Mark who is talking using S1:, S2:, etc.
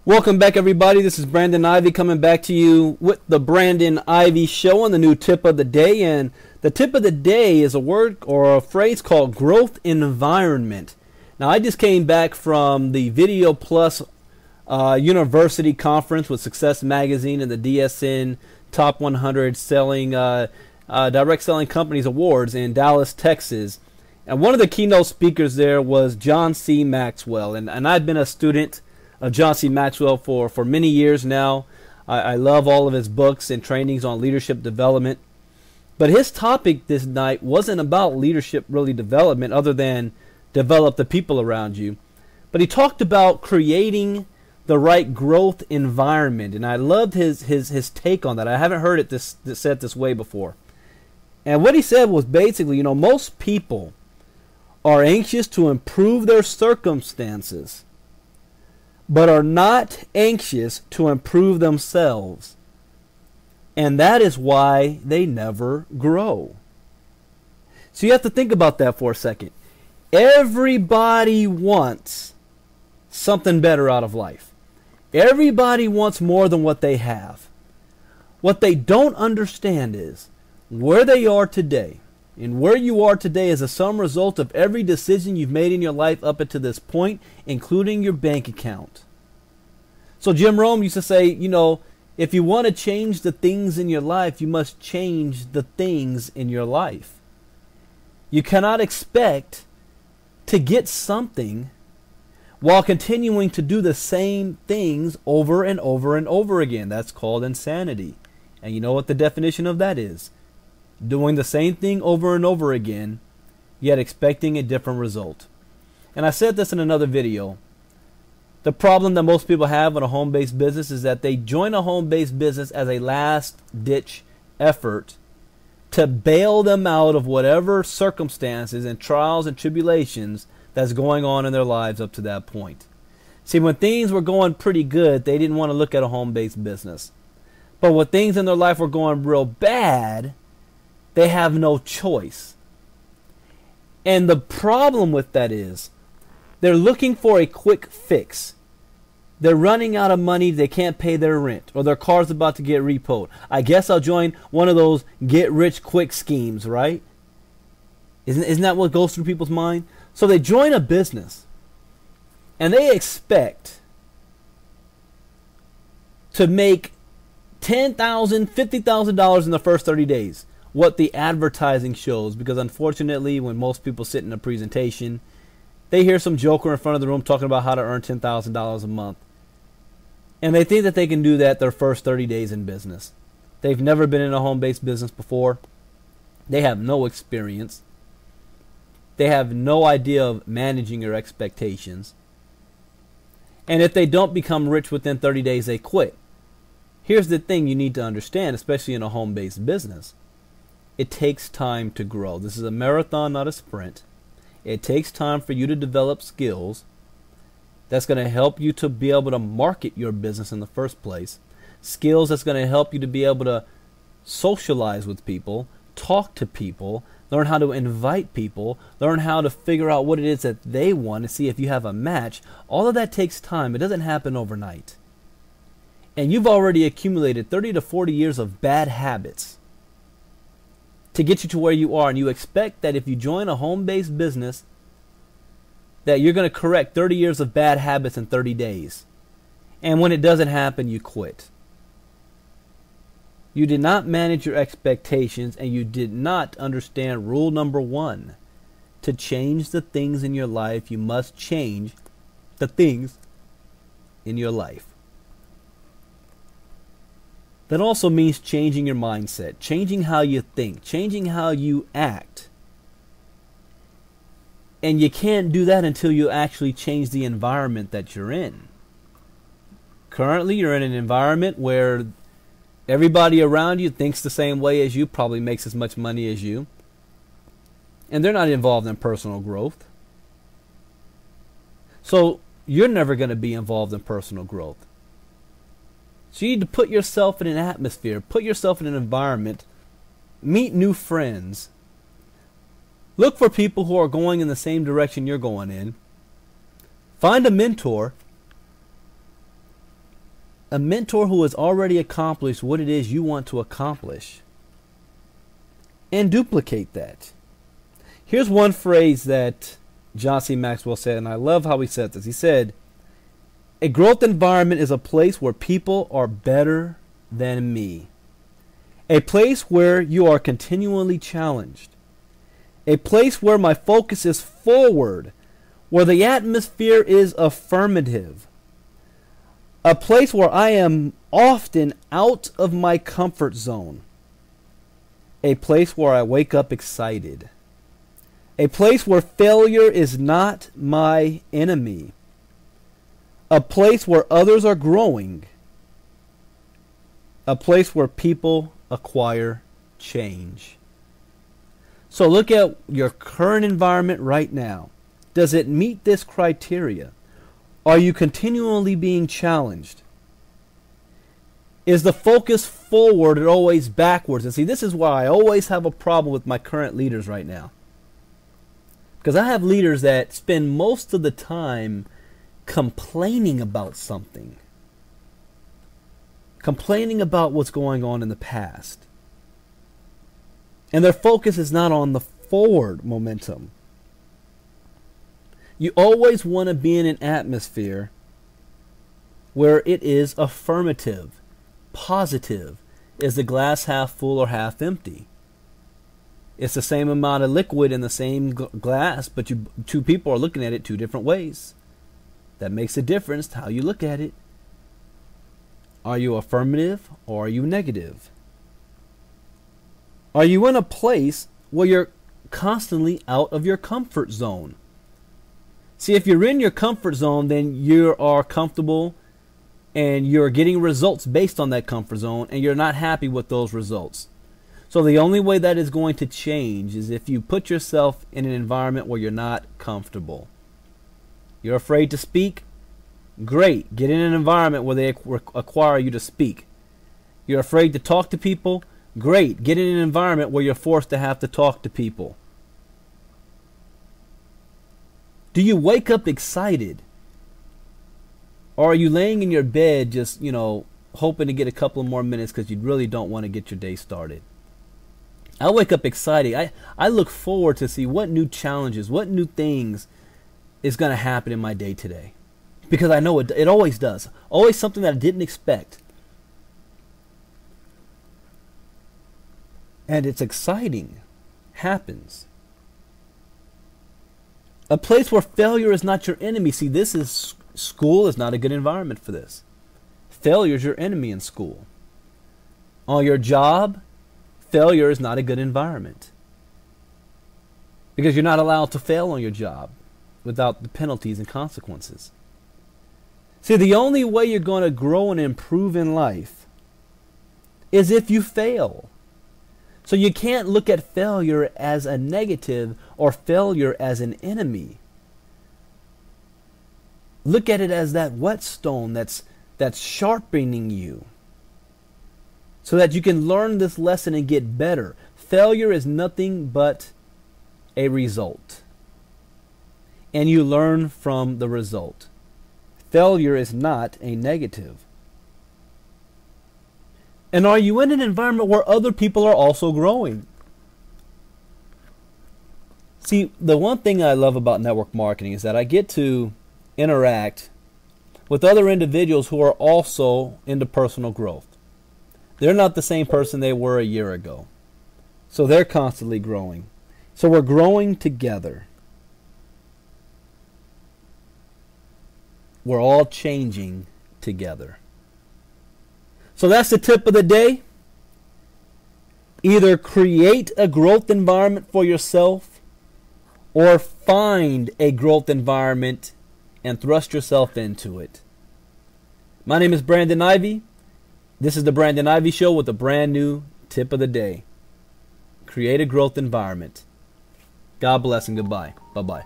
S1: Welcome back, everybody. This is Brandon Ivey coming back to you with the Brandon Ivey Show on the new tip of the day. And the tip of the day is a word or a phrase called growth environment. Now, I just came back from the Video Plus University Conference with Success Magazine and the DSN Top 100 Direct Selling Companies Awards in Dallas, Texas. And one of the keynote speakers there was John C. Maxwell. And I've been a student of John C. Maxwell for many years now. I love all of his books and trainings on leadership development. But his topic this night wasn't about leadership really development other than develop the people around you. But he talked about creating the right growth environment. And I loved his take on that. I haven't heard it said this way before. And what he said was basically, most people are anxious to improve their circumstances, but are not anxious to improve themselves. And that is why they never grow. So you have to think about that for a second. Everybody wants something better out of life. Everybody wants more than what they have. What they don't understand is where they are today. And where you are today is a sum result of every decision you've made in your life up until this point, including your bank account. So Jim Rome used to say, if you want to change the things in your life, you must change the things in your life. You cannot expect to get something while continuing to do the same things over and over and over again. That's called insanity. And you know what the definition of that is? Doing the same thing over and over again, yet expecting a different result. And I said this in another video. The problem that most people have in a home-based business is that they join a home-based business as a last-ditch effort to bail them out of whatever circumstances and trials and tribulations that's going on in their lives up to that point. See, when things were going pretty good, they didn't want to look at a home-based business. But when things in their life were going real bad, they have no choice. And the problem with that is they're looking for a quick fix. They're running out of money. They can't pay their rent, or their car's about to get repoed. I guess I'll join one of those get-rich-quick schemes, right? Isn't that what goes through people's mind? So they join a business, and they expect to make $10,000, $50,000 in the first 30 days. What the advertising shows, because unfortunately when most people sit in a presentation, they hear some joker in front of the room talking about how to earn $10,000 a month, and they think that they can do that their first 30 days in business. They've never been in a home-based business before. They have no experience. They have no idea of managing your expectations, and if they don't become rich within 30 days, they quit. Here's the thing you need to understand, especially in a home-based business. It takes time to grow. This is a marathon, not a sprint. It takes time for you to develop skills that's going to help you to be able to market your business in the first place. Skills that's going to help you to be able to socialize with people, talk to people, learn how to invite people, learn how to figure out what it is that they want and see if you have a match. All of that takes time. It doesn't happen overnight. And you've already accumulated 30 to 40 years of bad habits to get you to where you are, and you expect that if you join a home-based business that you're going to correct 30 years of bad habits in 30 days. And when it doesn't happen, you quit. You did not manage your expectations, and you did not understand rule number 1. To change the things in your life, you must change the things in your life. That also means changing your mindset, changing how you think, changing how you act. And you can't do that until you actually change the environment that you're in. Currently, you're in an environment where everybody around you thinks the same way as you, probably makes as much money as you, and they're not involved in personal growth. So you're never going to be involved in personal growth. So you need to put yourself in an atmosphere, put yourself in an environment, meet new friends, look for people who are going in the same direction you're going in, find a mentor, a mentor who has already accomplished what it is you want to accomplish and duplicate that. Here's one phrase that John C. Maxwell said, and I love how he said this. He said, "A growth environment is a place where people are better than me. A place where you are continually challenged. A place where my focus is forward, where the atmosphere is affirmative. A place where I am often out of my comfort zone. A place where I wake up excited. A place where failure is not my enemy. A place where others are growing. A place where people acquire change." So look at your current environment right now. Does it meet this criteria? Are you continually being challenged? Is the focus forward or always backwards? And see, this is why I always have a problem with my current leaders right now. Because I have leaders that spend most of the time complaining about something. Complaining about what's going on in the past. And their focus is not on the forward momentum. You always want to be in an atmosphere where it is affirmative, positive. Is the glass half full or half empty? It's the same amount of liquid in the same glass, but two people are looking at it two different ways. That makes a difference to how you look at it. Are you affirmative or are you negative? Are you in a place where you're constantly out of your comfort zone? See, if you're in your comfort zone, then you are comfortable and you're getting results based on that comfort zone, and you're not happy with those results. So the only way that is going to change is if you put yourself in an environment where you're not comfortable. You're afraid to speak? Great. Get in an environment where they require you to speak. You're afraid to talk to people? Great. Get in an environment where you're forced to have to talk to people. Do you wake up excited? Or are you laying in your bed just, hoping to get a couple more minutes because you really don't want to get your day started? I wake up excited. I look forward to see what new challenges, what new things is going to happen in my day today. Because I know it always does. Always something that I didn't expect. And it's exciting. Happens. A place where failure is not your enemy. See, school is not a good environment for this. Failure is your enemy in school. On your job, failure is not a good environment. Because you're not allowed to fail on your job without the penalties and consequences. See, the only way you're going to grow and improve in life is if you fail. So you can't look at failure as a negative or failure as an enemy. Look at it as that whetstone that's sharpening you so that you can learn this lesson and get better. Failure is nothing but a result. And you learn from the result. Failure is not a negative. And are you in an environment where other people are also growing? See, the one thing I love about network marketing is that I get to interact with other individuals who are also into personal growth. They're not the same person they were a year ago. So they're constantly growing. So we're growing together. We're all changing together. So that's the tip of the day. Either create a growth environment for yourself or find a growth environment and thrust yourself into it. My name is Brandon Ivey. This is the Brandon Ivey Show with a brand new tip of the day. Create a growth environment. God bless and goodbye. Bye-bye.